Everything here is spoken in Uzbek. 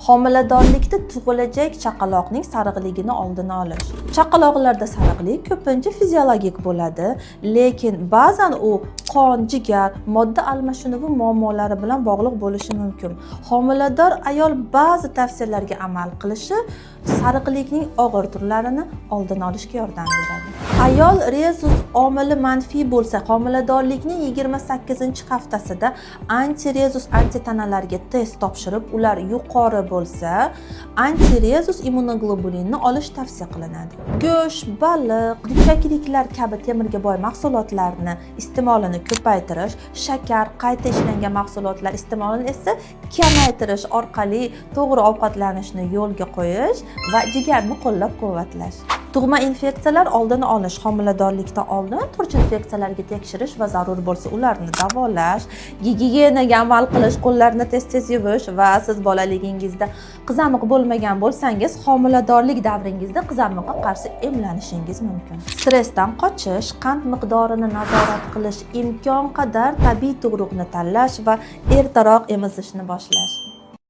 Homiladorlikda tug'ilajak chaqaloqning sariqligini oldini olish. Chaqaloqlarda sariqlik ko'pincha fiziologik bo'ladi, lekin ba'zan u qon, jigar, modda almashinuvi muammolari bilan bog'liq bo'lishi mumkin. Homilador ayol ba'zi tavsiyalarga amal qilishi sariqlikning og'ir turlarini oldini olishga yordam beradi. Ayol rezus omili manfiy bo'lsa, homiladorlikning 28-haftasida antirezus antitanalarga test topshirib, ular yuqori bo'lsa, antirezus immunoglobulinni olish tavsiya qilinadi. Go'sht, baliq, dukkakliklar kabi temirga boy mahsulotlarni iste'molini ko'paytirish, shakar, qayta ishlangan mahsulotlar iste'molini esa kamaytirish orqali to'g'ri ovqatlanishni yo'lga qo'yish va jigarni qo'llab-quvvatlash. Tug'ma infeksiyalar oldini olish, homiladorlikdan oldin turli infeksiyalarga tekshirish va zarur bo'lsa ularni davolash, gigiyenaga amal qilish, qo'llarni tez-tez yuvish va siz bolaligingizda qizamiq bo'lmagan bo'lsangiz, homiladorlik davringizda qizamiqqa qarshi emlanishingiz mumkin. Stressdan qochish, qand miqdorini nazorat qilish, imkon qadar tabiiy tug'ruqni tanlash va ertaroq emizishni boshlash.